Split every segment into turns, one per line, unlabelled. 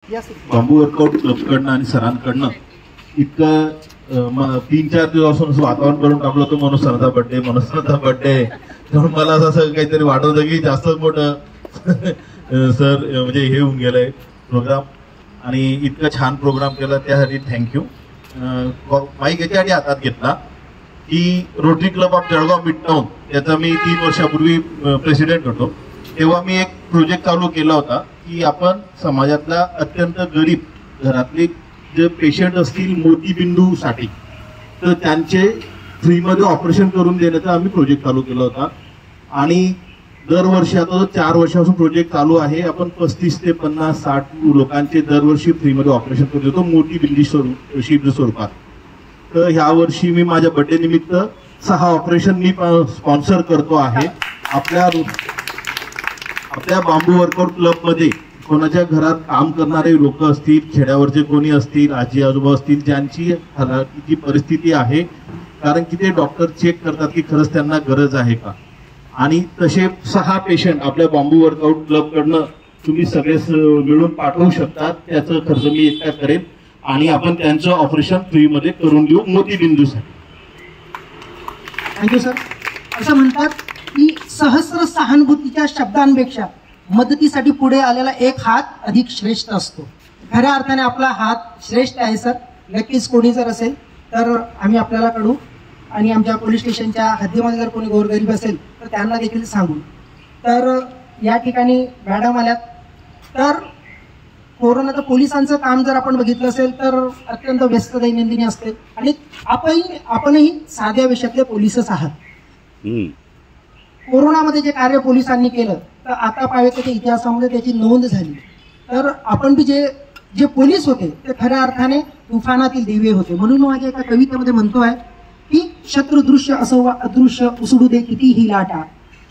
बांबू workout क्लबकडनं आणि सरांकडनं इतकं 3-4 दिवसापासून वातावरण करून टाकलं होतं मनोज सरांचा बर्थडे म्हणून मला असं काहीतरी वाटवतं की जास्तच मोठं सर म्हणजे हे होऊन गेलंय प्रोग्राम आणि इतका छान प्रोग्राम केला त्यासाठी थँक्यू. माईक याच्यासाठी हातात घेतला की rotary club of Jalgaon mid town याचा मी 3 वर्षापूर्वी प्रेसिडेंट होतो. तेव्हा मी एक प्रोजेक्ट चालू केला होता की आपण समाजातल्या अत्यंत गरीब घरातले जे पेशंट असतील मोतीबिंदूसाठी तर त्यांचे फ्रीमध्ये ऑपरेशन करून देण्याचा आम्ही प्रोजेक्ट चालू केला होता आणि दरवर्षी आता 4 वर्षापासून प्रोजेक्ट चालू आहे. आपण 35 ते 50-60 लोकांचे दरवर्षी फ्रीमध्ये ऑपरेशन करून देतो मोतीबिंदू स्वरूपात. तर ह्या वर्षी मी माझ्या बर्थडे निमित्त 6 ऑपरेशन मी स्पॉन्सर करतो आहे. आपल्या बांबू वर्कआउट क्लबमध्ये कोणाच्या घरात काम करणारे लोक असतील, खेड्यावरचे कोणी असतील, आजी आजोबा असतील, ज्यांची हलाखीची परिस्थिती आहे कारण की ते डॉक्टर चेक करतात की खरंच त्यांना गरज आहे का आणि तसे 6 पेशंट आपल्या बांबू वर्कआउट क्लबकडनं तुम्ही सगळे मिळून पाठवू शकतात. त्याचा खर्च मी एकटा करेन आणि आपण त्यांचं ऑपरेशन फ्रीमध्ये करून देऊ मोतीबिंदूसाठी.
Thank you sir. असं म्हणतात की सहस्र सहानुभूतीच्या शब्दांपेक्षा मदतीसाठी पुढे आलेला एक हात अधिक श्रेष्ठ असतो. खऱ्या अर्थाने आपला हात श्रेष्ठ आहे सर. नक्कीच कोणी जर असेल तर आम्ही आपल्याला कळू आणि आमच्या पोलीस स्टेशनच्या हद्दीमध्ये जर कोणी गोरगरीब असेल तर त्यांना देखील सांगू. तर या ठिकाणी मॅडम आल्यात. तर कोरोनाचं पोलिसांचं काम जर आपण बघितलं असेल तर अत्यंत व्यस्त दैनंदिनी असते आणि आपणही साध्या विषयातले पोलीसच आहात. कोरोनामध्ये जे कार्य पोलिसांनी केलं तर आता पाहावे त्याच्या इतिहासामध्ये त्याची नोंद झाली. तर आपण बी जे पोलीस होते ते खऱ्या अर्थाने तुफानातील दिवे होते. म्हणून माझ्या एका कवितेमध्ये म्हणतोय की शत्रुदृश्य असो वा अदृश्य उसुडू दे कितीही लाटा,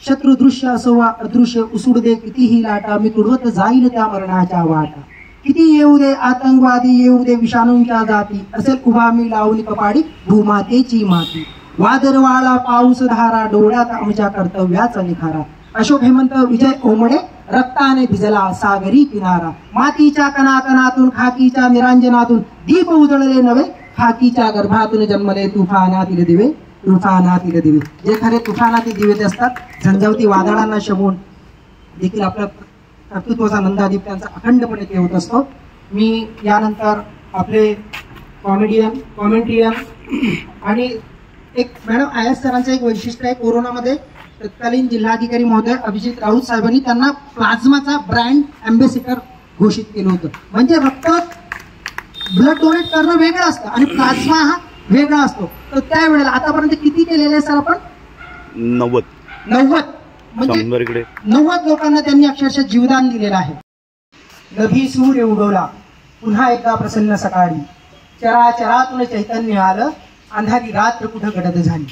शत्रुदृश्य असो वा अदृश्य उसुडू दे कितीही लाटा, मी तुडवत जाईल त्या मरणाच्या वाटा. किती येऊ दे आतंकवादी, येऊ दे विषाणूंच्या जाती, असेल उभा मी लावून कपाडी भूमातेची माती. वादळवाळा पाऊस धारा, डोळ्यात आमच्या कर्तव्याचा निखारा. अशोक हेमंत विजय ओमडे, रक्ताने भिजला सागरी किनारा. मातीच्या कणाकणातून खाकीच्या निरांजनातून दीप उजळले नवे, खाकीच्या गर्भातून जन्मले तुफानातील दिवे, तुफानातील दिवे. जे खरे तुफानातील दिवे असतात, झंझावती वादळांना शमून देखील आपल्या कर्तृत्वाचा नंदादीप त्यांचा अखंडपणे ते होत असतो. मी यानंतर आपले कॉमेंट्रियन आणि एक मॅडम आयएस सरांचं एक वैशिष्ट्य आहे. कोरोनामध्ये तत्कालीन जिल्हाधिकारी महोदय अभिजित राऊत साहेबांनी त्यांना प्लाझ्माचा ब्रँड अँबॅसिडर घोषित केलं होतं. म्हणजे रक्त ब्लड डोनेट करणं वेगळं असतं आणि प्लाझ्मा हा वेगळा असतो. तर त्यावेळेला आतापर्यंत किती केलेले सर आपण?
90
म्हणजे 90 लोकांना त्यांनी अक्षरशः जीवदान दिलेलं आहे. नभी सूर्य उगवला पुन्हा एकदा प्रसन्न सकाळी, चराचरातून चैतन्य आलं, अंधारी रात्र कुठं गडद झाली.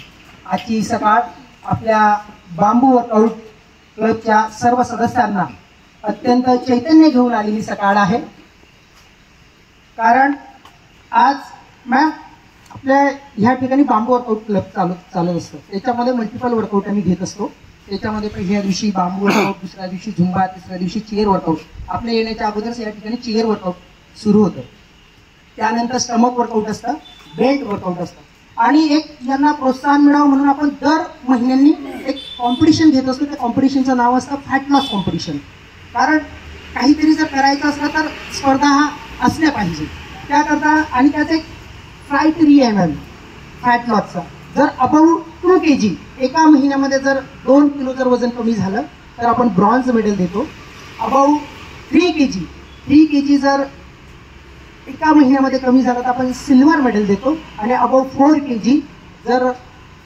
आजची सकाळ आपल्या बांबू वर्कआउट क्लबच्या सर्व सदस्यांना अत्यंत चैतन्य घेऊन आलेली सकाळ आहे. कारण आज मॅम आपल्या ह्या ठिकाणी बांबू वर्कआउट क्लब चालत असतं. त्याच्यामध्ये मल्टिपल वर्कआउट आम्ही घेत असतो. त्याच्यामध्ये पहिल्या दिवशी बांबू वर्कआउट, दुसऱ्या दिवशी झुंबा, तिसऱ्या दिवशी चेअर वर्कआउट. आपल्या येण्याच्या अगोदरच या ठिकाणी चेअर वर्कआउट सुरू होतं. त्यानंतर स्टमक वर्कआउट असतं, बेल्ट वर्कआउट असतं आणि एक यांना प्रोत्साहन मिळावं म्हणून आपण दर महिन्यांनी एक कॉम्पिटिशन घेत असतो. त्या कॉम्पिटिशनचं नाव असतं फॅट लॉस कॉम्पिटिशन. कारण काहीतरी जर करायचं असलं तर स्पर्धा हा असल्या पाहिजे त्याकरता. आणि त्याचं एक क्रायटेरिया आहे फॅट लॉसचा. जर अबाउट 2 kg एका महिन्यामध्ये जर 2 किलो जर वजन कमी झालं तर आपण ब्रॉन्झ मेडल देतो. अबाउट 3 kg जर एका महिन्यामध्ये कमी झालं तर आपण सिल्वर मेडल देतो. आणि अबाउट 4 kg जर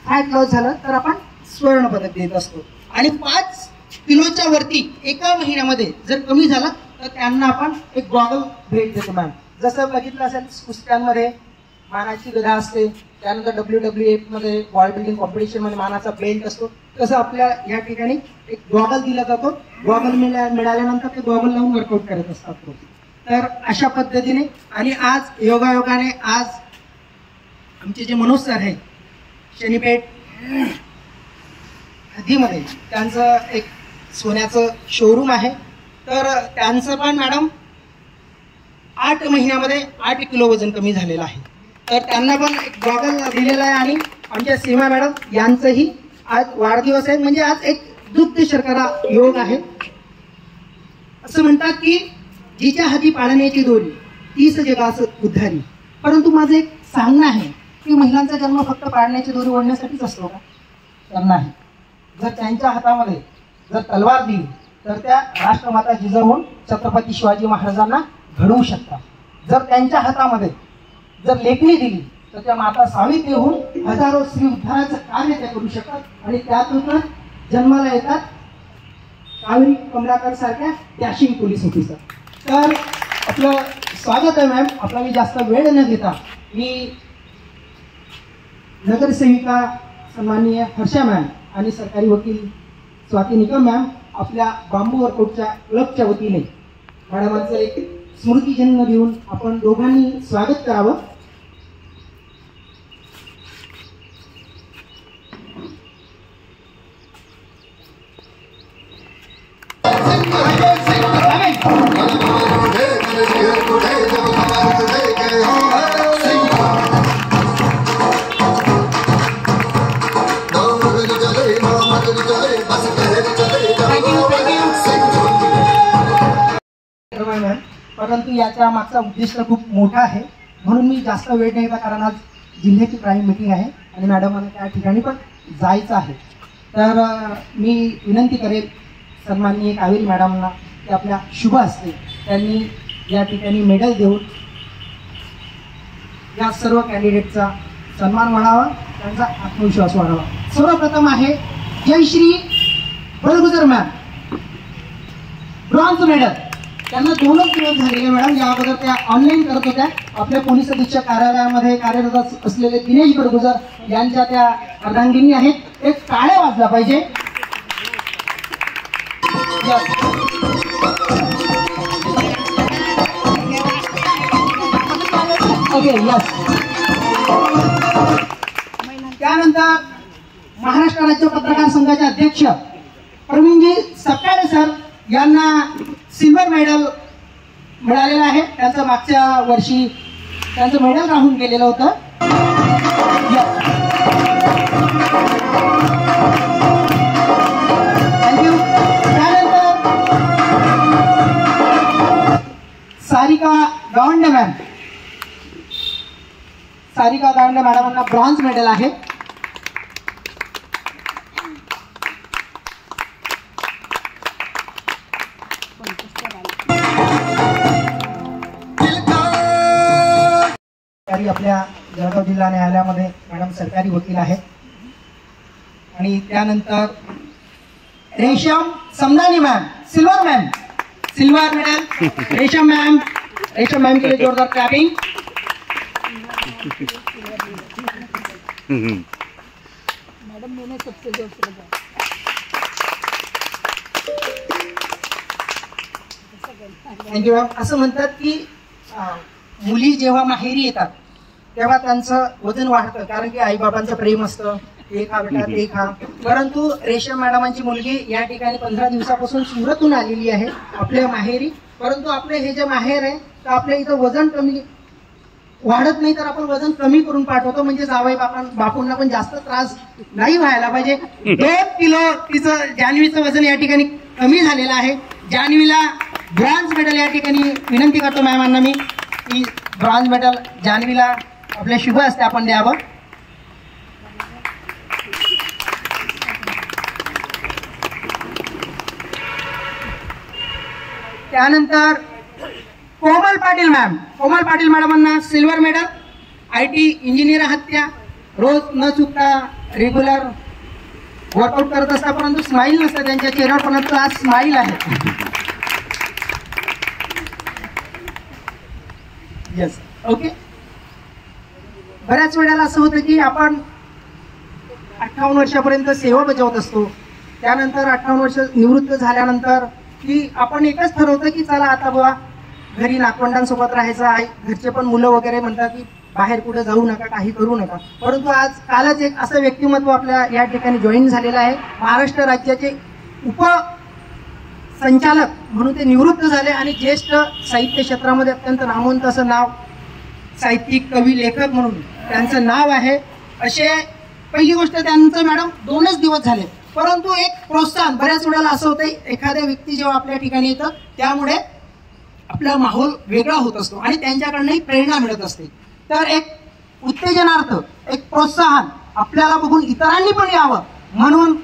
फॅट लॉस झालं तर आपण स्वर्ण पदक देत असतो. आणि 5 किलोच्या वरती एका महिन्यामध्ये जर कमी झालं तर त्यांना आपण एक गॉगल भेट देतो. मॅम जसं बघितलं असेल कुस्त्यांमध्ये मानाची गदा असते, त्यानंतर WWF मध्ये बॉडी बिल्डिंग कॉम्पिटिशनमध्ये मानाचा बेल्ट असतो, तसं आपल्या या ठिकाणी एक गॉगल दिला जातो. गॉगल मिळाल्यानंतर ते गॉगल लावून वर्कआउट करत असतात. तर अशा पद्धतीने आणि आज योगायोगाने आज आमचे जे मनोज सर आहेत शनीपेठ हद्दीमध्ये त्यांचं एक सोन्याचं शोरूम आहे. तर त्यांचं पण मॅडम 8 महिन्यामध्ये 8 किलो वजन कमी झालेलं आहे. तर त्यांना पण एक गॉगल दिलेला आहे. आणि आमच्या सीमा मॅडम यांचंही आज वाढदिवस आहे. म्हणजे आज एक दुग्ध शर्करा योग आहे. असं म्हणतात की जिच्या हाती पाळण्याची दोरी तीच जगास उद्धारी. परंतु माझं एक सांगणं आहे की महिलांचा जन्म फक्त पाळण्याची दोरी ओढण्यासाठीच असतो का? तर नाही. जर त्यांच्या हातामध्ये जर तलवार दिली तर त्या राष्ट्रमाता जिजाऊन छत्रपती शिवाजी महाराजांना घडवू शकतात. जर त्यांच्या हातामध्ये जर लेखणी दिली तर त्या माता सावित्री होऊन हजारो स्त्री उद्धाराचं कार्य त्या करू शकतात. आणि त्यातूनच जन्माला येतात कावेरी कमलाकर सारख्या डॅशिंग पोलीस ऑफिसर. तर आपलं स्वागत आहे मॅम. आपला मी जास्त वेळ न घेता मी नगरसेविका सन्माननीय हर्षा मॅम आणि सरकारी वकील स्वाती निकम मॅम आपल्या बांबू वर्कआउटच्या क्लबच्या वतीने मॅडमांचं एक स्मृतिचिन्ह देऊन आपण दोघांनी स्वागत करावं. परंतु याच्या मागचा उद्देश खूप मोठा आहे. म्हणून मी जास्त वेळ नाही घेता, कारण आज जिल्ह्याची प्राईम मीटिंग आहे आणि मॅडमांना त्या ठिकाणी पण जायचं आहे. तर मी विनंती करेल सन्माननीय कावेरी मॅडमना की आपल्या शुभ हस्ते त्यांनी या ठिकाणी मेडल देऊन या सर्व कॅन्डिडेटचा सन्मान वाढावा, त्यांचा आत्मविश्वास वाढावा. सर्वप्रथम आहे जयश्री बलगुजर मॅम, ब्रॉन्झ मेडल. त्यांना 2च दिवस झालेले मॅडम. या अगोदर त्या ऑनलाईन करत होत्या. आपल्या पोलीस अधीक्षक कार्यालयामध्ये कार्यरत असलेले दिनेश बडगुजर यांच्या त्या अर्धांगिनी आहेत. एक टाळ्या वाजला पाहिजे. Okay yes. त्यानंतर महाराष्ट्र राज्य पत्रकार संघाचे अध्यक्ष प्रवीणजी सपकाळे सर यांना सिल्वर मेडल मिळालेलं आहे. त्यांचं मागच्या वर्षी त्यांचं मेडल राहून गेलेलं होतं. थँक्यू. त्यानंतर सारिका गावंडे मॅम, सारिका गावंडे मॅडमांना ब्रॉन्झ मेडल आहे. आपल्या जळगाव जिल्हा न्यायालयामध्ये मॅडम सरकारी वकील आहेत. आणि त्यानंतर रेशम Samdani ma'am, silver ma'am, silver medal रेशम मॅम. रेशम मॅम के लिए जोरदार क्लैपिंग. मैडम मैंने सबसे जोर से लगाया. Thank you ma'am. असं म्हणतात की मुली जेव्हा माहेरी येतात तेव्हा त्यांचं वजन वाढतं, कारण की आईबाबांचं प्रेम असतं. हे खा बेटा ते खा. परंतु रेशम मॅडमांची मुलगी या ठिकाणी 15 दिवसापासून सुरतहून आलेली आहे आपल्या माहेरी. परंतु आपले हे जे माहेर आहे तर आपल्या इथं वजन कमी वाढत नाही, तर आपण वजन कमी करून पाठवतो. म्हणजे जावई बापूंना पण जास्त त्रास नाही व्हायला पाहिजे. 2 किलो तिचं जान्हवीचं वजन या ठिकाणी कमी झालेलं आहे. जान्हवीला ब्रॉन्झ मेडल या ठिकाणी विनंती करतो मॅमांना मी की ब्रॉन्झ मेडल जान्हवीला आपल्या शुभ हस्ते आपण द्यावं. त्यानंतर कोमल पाटील मॅम, कोमल पाटील मॅडमांना सिल्वर मेडल. IT इंजिनियर आहात त्या, रोज न चुकता रेग्युलर वर्कआउट करत असतात, परंतु स्माईल नसतं त्यांच्या चेहऱ्यावर, परंतु आज स्माईल आहे. Yes okay. बऱ्याच वेळेला असं होतं की आपण 58 वर्षापर्यंत सेवा बजावत असतो. त्यानंतर 58 वर्ष निवृत्त झाल्यानंतर की आपण एकच ठरवतं की चला आता बाबा घरी नातवंडांसोबत राहायचं आहे. घरचे पण मुलं वगैरे म्हणतात की बाहेर कुठे जाऊ नका, काही करू नका. परंतु आज कालच एक असं व्यक्तिमत्व आपल्या या ठिकाणी जॉईन झालेलं आहे. महाराष्ट्र राज्याचे संचालक म्हणून ते निवृत्त झाले आणि ज्येष्ठ साहित्य क्षेत्रामध्ये अत्यंत नामवंत असं नाव, साहित्यिक, कवी, लेखक म्हणून त्यांचं नाव आहे. असे पहिली गोष्ट त्यांचं मॅडम 2च दिवस झाले, परंतु एक प्रोत्साहन. बऱ्याच वेळेला असं होतं एखाद्या व्यक्ती जेव्हा आपल्या ठिकाणी येतं त्यामुळे आपला माहोल वेगळा होत असतो आणि त्यांच्याकडनंही प्रेरणा मिळत असते. तर एक उत्तेजनार्थ, एक प्रोत्साहन आपल्याला बघून इतरांनी पण यावं म्हणून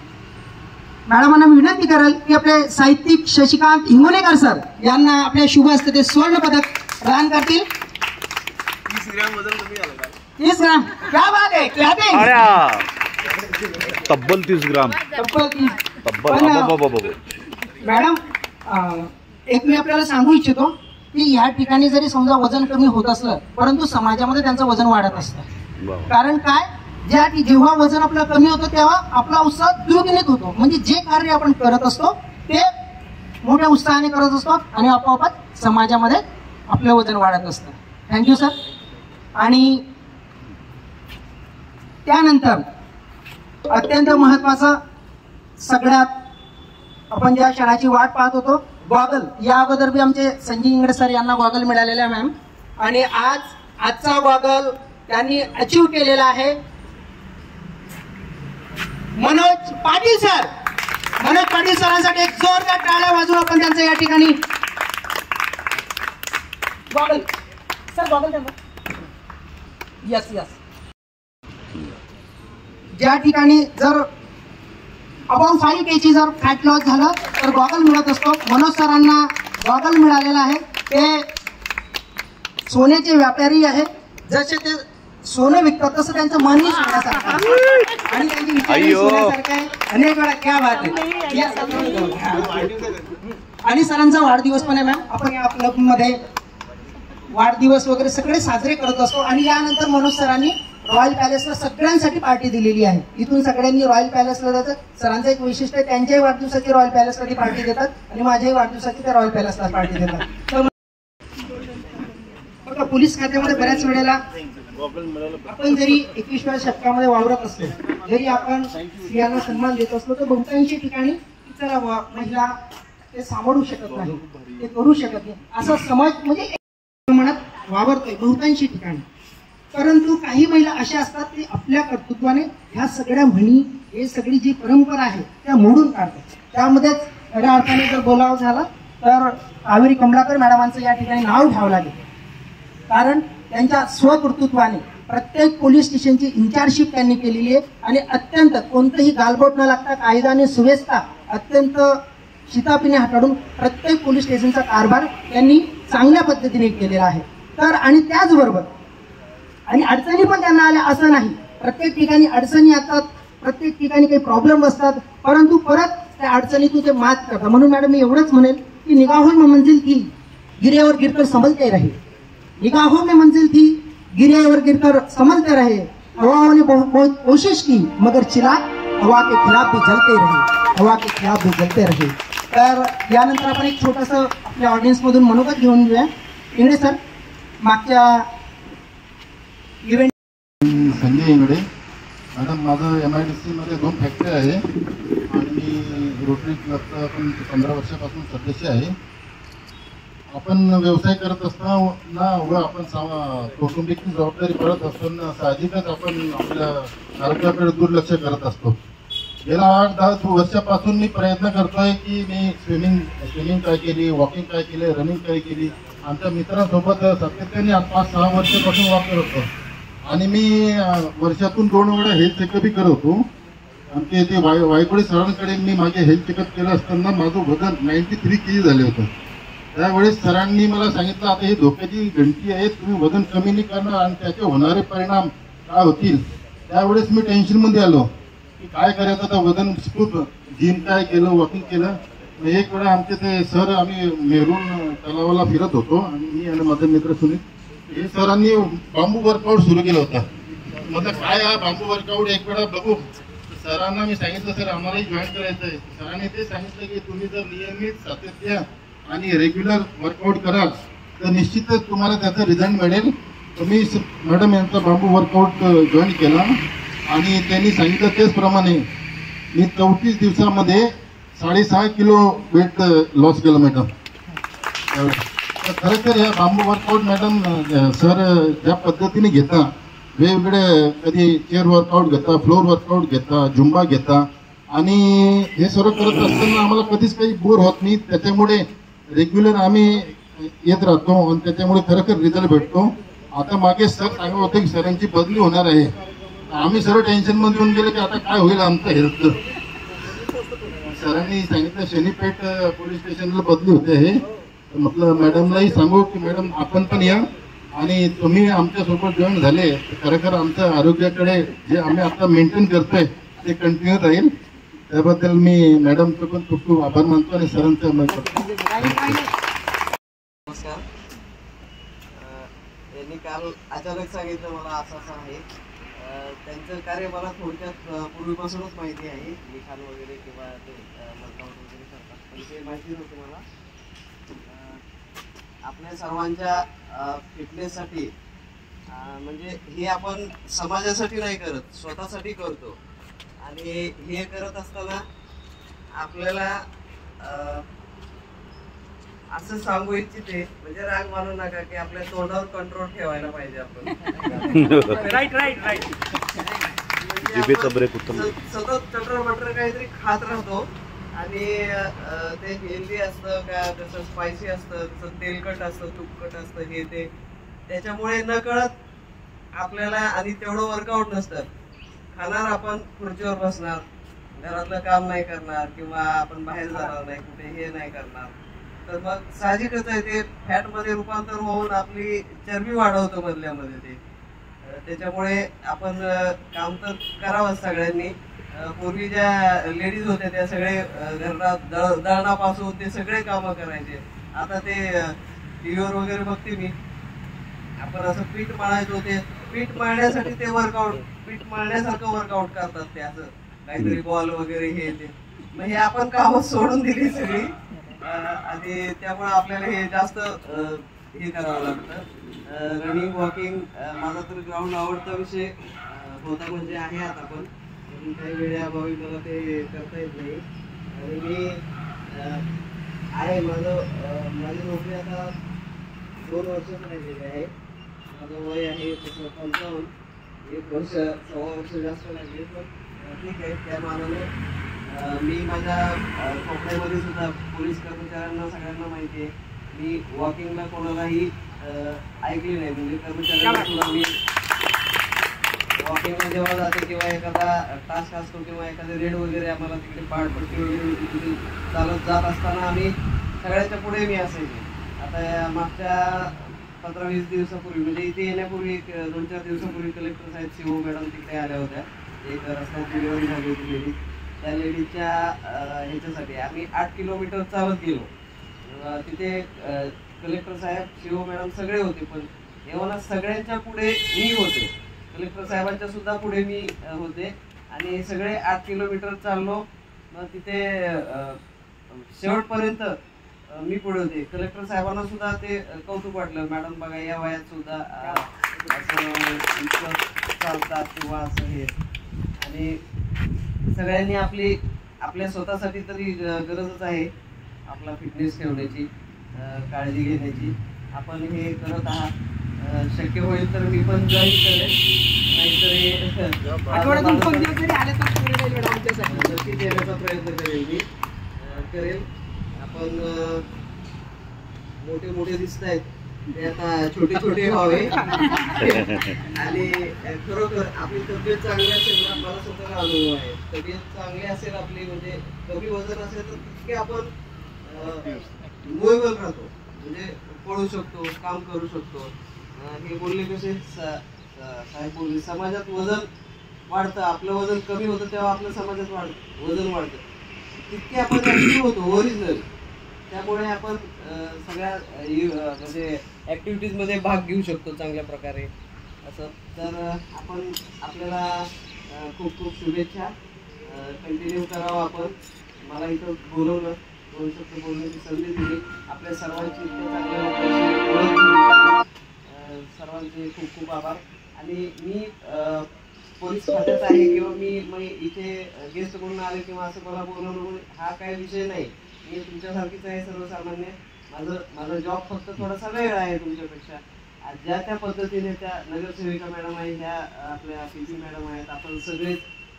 मॅडमांना मी विनंती करेल की आपले साहित्यिक शशिकांत हिंगोलेकर सर यांना आपल्या शुभ हस्ते ते स्वर्ण पदक प्रदान करतील. 30 ग्राम. क्या बात आहे, क्लॅपिंग.
तब्बल 30 ग्राम.
मॅडम, एक मी आपल्याला सांगू इच्छितो की या ठिकाणी जरी समजा वजन कमी होत असलं परंतु समाजामध्ये त्यांचं वजन वाढत असतं. कारण काय, जेव्हा वजन आपलं कमी होतं तेव्हा आपला उत्साह द्विगुणित होतो. म्हणजे जे कार्य आपण करत असतो ते मोठ्या उत्साहाने करत असतो आणि आपोआपच समाजामध्ये आपलं वजन वाढत असतं. Thank you sir. आणि त्यानंतर अत्यंत महत्वाचं, सगळ्यात आपण ज्या क्षणाची वाट पाहत होतो, गॉगल. या अगोदर बी आमचे संजय इंगडे सर यांना गॉगल मिळालेला आहे मॅम, आणि आजचा गॉगल त्यांनी अचीव केलेला आहे मनोज पाटील सर. मनोज पाटील सरांसाठी एक जोरदार टाळ्या वाजवू आपण त्यांचं या ठिकाणी. Goggle sir, goggle. Yes yes. ज्या ठिकाणी जर अबाउट 5 kg जर फॅट लॉस झालं तर गॉगल मिळत असतो. मनोज सरांना गॉगल मिळालेला आहे. ते सोन्याचे व्यापारी आहेत. जसे ते सोनं विकतात तसं त्यांचं मनही सोन्यासारखं आहे आणि त्यांची विचारही सोन्यासारखं आहे. अनेक वेळा क्या बात आहे. आणि सरांचा वाढदिवस पण आहे मॅम. आपण या क्लबमध्ये वाढदिवस वगैरे सगळे साजरे करत असतो. आणि यानंतर मनोज सरांनी रॉयल पॅलेसला सगळ्यांसाठी पार्टी दिलेली आहे. इथून सगळ्यांनी रॉयल पॅलेसला जातात. सरांचं एक वैशिष्ट्य आहे, त्यांच्याही वाढदिवसाची रॉयल पॅलेससाठी पार्टी देतात आणि माझ्याही वाढदिवसाची त्या रॉयल पॅलेसला पार्टी देतात. तर पोलीस खात्यामध्ये बऱ्याच वेळेला आपण जरी 21व्या शतकामध्ये वावरत असलो, जरी आपण स्त्रियांना सन्मान देत असलो, तर बहुतांशी ठिकाणी चला महिला ते सांभाळू शकत नाही, ते करू शकत नाही असा समज म्हणजे प्रमाणात वावरतोय बहुतांशी ठिकाणी. परंतु काही महिला अशा असतात की आपल्या कर्तृत्वाने ह्या सगळ्या म्हणी, हे सगळी जी परंपरा आहे त्या मोडून काढतात. त्यामध्येच खऱ्या अर्थाने जर बोलावं झालं तर कावेरी कमलाकर मॅडमांचं या ठिकाणी नाव घ्यावं लागेल. कारण त्यांच्या स्वकर्तृत्वाने प्रत्येक पोलीस स्टेशनची इन्चार्जशिप त्यांनी केलेली आहे आणि अत्यंत कोणतंही गालबोट न लागता कायदा आणि सुव्यवस्था अत्यंत शितापीने हाताळून प्रत्येक पोलीस स्टेशनचा कारभार त्यांनी चांगल्या पद्धतीने केलेला आहे. तर आणि त्याचबरोबर आणि अडचणी पण त्यांना आल्या असं नाही. प्रत्येक ठिकाणी अडचणी येतात, प्रत्येक ठिकाणी काही प्रॉब्लेम असतात, परंतु परत त्या अडचणीतून ते मात करतात. म्हणून मॅडम मी एवढंच म्हणेल की निगाहों में मंजिल थी, गिरे और गिरकर संभलते रहे. निगाहों में मंजिल थी, गिरे और गिरकर संभलते रहे. हवाओं ने बहुत कोशिश की मगर चिराग हवा के खिलाफ भी जलते रहे, हवा के खिलाफ भी जलते रहे. तर यानंतर आपण एक छोटंसं आपल्या ऑडियन्समधून मनोगत घेऊन घेऊया. इंगडे सर, मागच्या इव्हेंट.
संजय इंगडे मॅडम. माझं MIDC मध्ये 2 फॅक्टरी आहे आणि मी रोटरी क्लबचा आपण 15 वर्षापासून सदस्य आहे. आपण व्यवसाय करत असताना व आपण कौटुंबिक जबाबदारी करत असताना साहजिकच आपण आपल्या आरोग्याकडे दुर्लक्ष करत असतो. गेल्या 8-10 वर्षापासून मी प्रयत्न करतोय की मी स्विमिंग काय केली, वॉकिंग काय केली, रनिंग काय केली. आमच्या मित्रांसोबत सातत्याने 5-6 वर्षापासून वॉक करत होतो आणि मी वर्षातून 2 वेळा हेल्थ चेकअपही करत होतो. आणि ते वायकोडे सरांकडे मी माझे हेल्थ चेकअप केलं असताना माझं वजन 93 kg झाले होतं. त्यावेळेस सरांनी मला सांगितलं, आता ही धोक्याची घंटी आहे, तुम्ही वजन कमी नाही करणार आणि त्याचे होणारे परिणाम काय होतील. त्यावेळेस मी टेन्शनमध्ये आलो की काय करायचं. आता वजन खूप जिम काय केलं, वॉकिंग केलं. एक वेळा आमचे ते सर, आम्ही मेरून तलावाला फिरत होतो आणि मी आणि माझा मित्र सुनील, हे सरांनी बांबू वर्कआउट सुरू केलं होतं. म्हटलं काय हा बांबू वर्कआउट, एक वेळा बघू. सरांना मी सांगितलं, सर आम्हालाही जॉईन करायचं आहे. सरांनी ते सांगितलं की तुम्ही जर नियमित सातत्य आणि रेग्युलर वर्कआउट कराल तर निश्चितच तुम्हाला त्याचा रिझल्ट मिळेल. तर मी मॅडम यांचा बांबू वर्कआउट जॉईन केला आणि त्यांनी सांगितलं त्याचप्रमाणे मी 34 दिवसामध्ये 6.5 किलो वेट लॉस केलं मॅडम. तर खरं तर ह्या बांबू वर्कआउट मॅडम सर ज्या पद्धतीने घेता, वेगवेगळे कधी चेअर वर्कआउट घेता, फ्लोर वर्कआउट घेता, झुंबा घेता, आणि हे सर्व करत असताना आम्हाला कधीच काही बोर होत नाही. त्याच्यामुळे रेग्युलर आम्ही येत राहतो आणि त्याच्यामुळे खरोखर रिझल्ट भेटतो. आता मागे सर सांगत होते की सरांची बदली होणार आहे. आम्ही सर्व टेन्शन मध्ये येऊन गेलो की आता काय होईल आमचं हेल्थ. सरांनी सांगितलं शनीपेठ पोलीस स्टेशनला बदली होते आहे. म्हटलं मॅडमलाही सांगू की मॅडम आपण पण या आणि तुम्ही आमच्यासोबत जॉईन झाले खरोखर आमच्या आरोग्याकडे जे आम्ही आता मेंटेन करतोय ते कंटिन्यू राहील. त्याबद्दल मी मॅडमचं पण खूप खूप आभार मानतो आणि सरांचं
नमस्कार. यांनी काल अचानक सांगितलं मला असं असं आहे. त्यांचं कार्य मला थोडक्यात पूर्वीपासूनच माहिती आहे. लिखाण वगैरे किंवा ते वर्कआउट वगैरे करतात, पण ते माहिती नव्हतं मला. आपल्या सर्वांच्या फिटनेससाठी म्हणजे हे आपण समाजासाठी नाही करत, स्वतःसाठी करतो. आणि हे करत असताना आपल्याला असं सांगू इच्छिते, म्हणजे राग मानू नका की आपल्या तोंडावर कंट्रोल ठेवायला पाहिजे आपण. Right right right. सतत चटर बटर काहीतरी खात राहतो आणि ते हेल्दी असतं का, जसं स्पायसी असतं, जसं तेलकट असतं, तुपकट असतं, हे ते त्याच्यामुळे न कळत आपल्याला आणि तेवढं वर्कआउट नसतं. खाणार आपण खुर्चीवर बसणार, घरातलं काम नाही करणार किंवा आपण बाहेर जाणार नाही, कुठे हे नाही करणार, तर मग साहजिकच आहे ते फॅट मध्ये रूपांतर होऊन आपली चरबी वाढवतो मधल्यामध्ये ते. त्याच्यामुळे आपण काम तर करावंच सगळ्यांनी. पूर्वी ज्या लेडीज होत्या त्या सगळे घरात दळणापासून ते सगळे कामं करायचे. आता ते टीव्हीवर वगैरे बघते मी, आपण असं पीठ मळायचो, ते पीठ मळण्यासाठी ते वर्कआउट, पीठ मळण्यासारखं वर्कआउट करतात ते, असं काहीतरी बॉल वगैरे हे ते. मग हे आपण कामं सोडून दिली सगळी आणि त्यामुळे आपल्याला हे जास्त हे करावं लागतं. रनिंग वॉकिंग माझा तर ग्राउंड आवडता विषय होता, म्हणजे आहे आता पण काही वेळेअभावी मला ते करता येत नाही. आणि मी आहे माझी नोकरी आता 2 वर्ष राहिलेली आहे. माझं वय आहे तसं 55, 1 वर्ष 1.25 वर्ष जास्त लागले, पण ठीक आहे. त्या मानाने मी माझ्या खोकड्यामध्ये सुद्धा पोलीस कर्मचाऱ्यांना सगळ्यांना माहिती आहे, मी वॉकिंगला कोणालाही ऐकली नाही. म्हणजे कर्मचाऱ्यांना सुद्धा मी वॉकिंगला जेव्हा जाते किंवा एखादा टास्क असतो किंवा एखादे रेड वगैरे आम्हाला तिकडे पाठपट्टी वगैरे तिथे चालत जात असताना आम्ही सगळ्याच्या पुढे मी असायचे. आता मागच्या 15-20 दिवसापूर्वी, म्हणजे इथे येण्यापूर्वी 2-4 दिवसापूर्वी कलेक्टर साहेब सीओ मॅडम तिकडे आल्या होत्या. एक रस्त्यात डिलिव्हरी झाली होती लेडीज. त्या लेडीजच्या ह्याच्यासाठी आम्ही 8 किलोमीटर चालत गेलो. तिथे कलेक्टर साहेब सीओ मॅडम सगळे होते, पण एवढा सगळ्यांच्या पुढे मी होते, कलेक्टर साहेबांच्या सुद्धा पुढे मी होते आणि सगळे 8 किलोमीटर चाललो. मग तिथे शेवटपर्यंत मी पुढे होते. कलेक्टर साहेबांना सुद्धा ते कौतुक वाटलं, मॅडम बघा या वयात सुद्धा असं चालतात किंवा असं हे. आणि सगळ्यांनी आपल्या स्वतःसाठी तरी गरजच आहे आपला फिटनेस ठेवण्याची, काळजी घेण्याची. आपण हे करत आहात, शक्य होईल तर मी पण जॉईन करेन, नाहीतरी नक्की देण्याचा प्रयत्न करेल मी करेल. आपण मोठे मोठे दिसत आहेत ते आता छोटे छोटे व्हावे आणि खरोखर आपली तब्येत चांगली असेल ना, मला स्वतःला अनुभव आहे, तब्येत चांगली असेल आपली, म्हणजे कमी वजन असेल तर तितके आपण मोबाईल राहतो, म्हणजे पळू शकतो, काम करू शकतो. हे बोलले कसे साहेब बोलले, समाजात वजन वाढतं, आपलं वजन कमी होतं तेव्हा आपलं समाजात वजन वाढतं, तितके आपण ऍक्टिव्ह होतो ओरिजिनल. त्यामुळे आपण सगळ्या म्हणजे ऍक्टिव्हिटीज मध्ये भाग घेऊ शकतो चांगल्या प्रकारे असं. तर आपण आपल्याला खूप खूप शुभेच्छा. कंटिन्यू करावं आपण. मला इथं बोलवलं, 2 शब्द बोलण्याची संधी दिली, आपल्या सर्वांची इतक्या चांगल्या लोकांशी ओळख दिली, सर्वांचे खूप खूप आभार. आणि मी पोलीस खात्यात आहे किंवा मी इथे गेस्ट म्हणून आले किंवा असं मला बोलवलं, हा काही विषय नाही. मी तुमच्यासारखीच आहे सर्वसामान्य. माझा जॉब फक्त थोडासा वेगळा आहे तुमच्यापेक्षा. ज्या त्या पद्धतीने त्या नगरसेविका मॅडम आहे, ह्या आपल्या पीसी मॅडम आहेत, आपण सगळे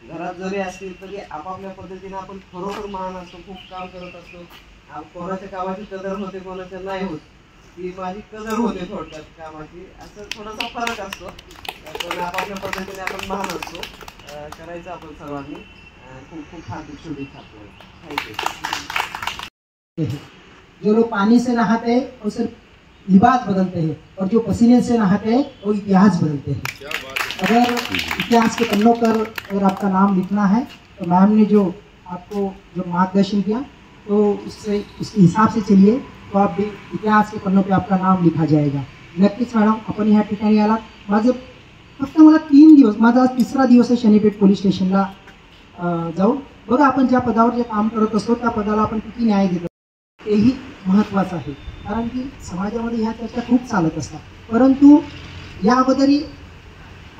घरात जरी असतील तरी आपापल्या पद्धतीने आपण खरोखर महान असतो, खूप काम करत असतो. कोणाच्या कामाची कदर होते, कोणाच्या नाही होत. ती माझी कदर होते थोडक्यात कामाची, असं थोडासा फरक असतो. पण आपापल्या पद्धतीने आपण महान असतो. करायचं आपण सर्वांनी. खूप खूप हार्दिक शुभेच्छा आपल्याला. थँक्यू.
जो लोग पानी से नहाते हैं वो सिर्फ लिबास बदलते हैं, और जो पसीने से नहाते हैं वो इतिहास बदलते हैं. अगर इतिहास के पन्नों पर अगर आपका नाम लिखना है तो मैम ने जो आपको जो मार्गदर्शन किया तो उसके हिसाब से चलिए, तो आप भी इतिहास के पन्नों पे आपका नाम लिखा जाएगा. नक्कीच मॅडम, आपण ह्या ठिकाणी आलात. माझं फक्त मला 3 दिवस, माझा आज 3रा दिवस आहे शनीपेठ पोलीस स्टेशनला जाऊन. बघा, आपण ज्या पदावर जे काम करत असतो त्या पदाला आपण किती न्याय देतो तेही महत्त्वाचं आहे. कारण की समाजामध्ये ह्या चर्चा खूप चालत असतात. परंतु या अगोदरही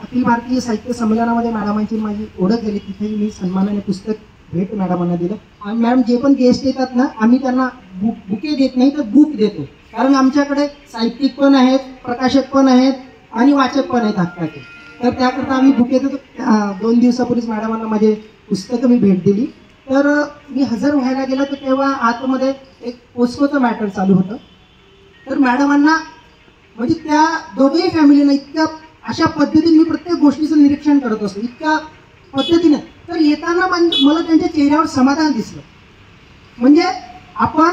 अखिल भारतीय साहित्य संमेलनामध्ये मॅडमांची माझी ओळख झाली. तिथेही मी सन्मानाने पुस्तक भेट मॅडमांना दिलं. आणि मॅडम जे पण गेस्ट येतात ना, आम्ही त्यांना बुके देत नाही तर बुक देतो. कारण आमच्याकडे साहित्यिक पण आहेत, प्रकाशक पण आहेत आणि वाचक पण आहेत हक्काचे. तर त्याकरता आम्ही बुके देतो. 2 दिवसापूर्वीच मॅडमांना माझे पुस्तकं मी भेट दिली. तर मी हजर व्हायला गेलो तर तेव्हा आतमध्ये एक पोस्कोचं मॅटर चालू होतं. तर मॅडमांना म्हणजे त्या दोघेही फॅमिलीनं इतक्या अशा पद्धतीने मी प्रत्येक गोष्टीचं निरीक्षण करत असतो, इतक्या पद्धतीनं. तर येताना मला त्यांच्या चेहऱ्यावर समाधान दिसलं. म्हणजे आपण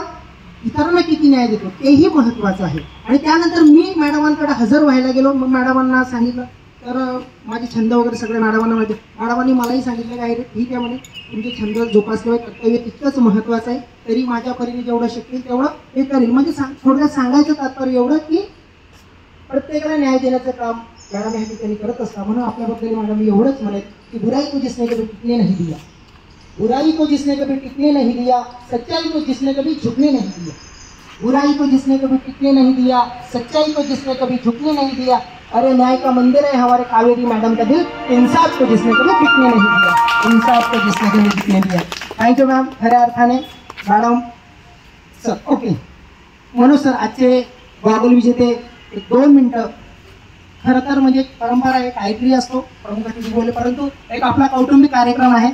इतरांना किती न्याय देतो तेही महत्त्वाचं आहे. आणि त्यानंतर मी मॅडमांकडे हजर व्हायला गेलो. मग मॅडमांना सांगितलं, तर माझे छंद वगैरे सगळे मॅडमांनी मलाही सांगितलं काय रे, ठीक आहे म्हणे, तुमचे छंद जोपासले, कर्तव्य तितकंच महत्त्वाचं आहे. तरी माझ्या परीने जेवढं शक्य तेवढं हे करेल. म्हणजे थोडक्यात सांगायचं तात्पर्य एवढं की प्रत्येकाला न्याय देण्याचं काम मॅडम ह्या ठिकाणी करत असतात. म्हणून आपल्याबद्दल मॅडम मी एवढंच म्हणेल की बुराई को जिसने कभी टिकने नहीं दिया, बुराई को जिसने कभी टिकने नहीं दिया, सच्चाई को जिसने कभी झुकने नहीं दिया. बुराई को जिसने कभी टिकने नहीं दिया, सच्चाई को जिसने कभी झुकने नहीं दिया, अरे न्याय का मंदिर है हमारे कावेरी मैडम का दिल, इंसाफ को जिसने कभी टिकने नहीं दिया, इंसाफ को जिसने कभी टिकने दिया. Thank you ma'am. खऱ्या अर्थाने मॅडम सर. ओके म्हणून सर, आजचे गॉगल विजेते 2 मिनटं. खरं तर म्हणजे परंपरा एक काहीतरी असतो, प्रमुखाची बोलले, परंतु एक आपला कौटुंबिक कार्यक्रम आहे.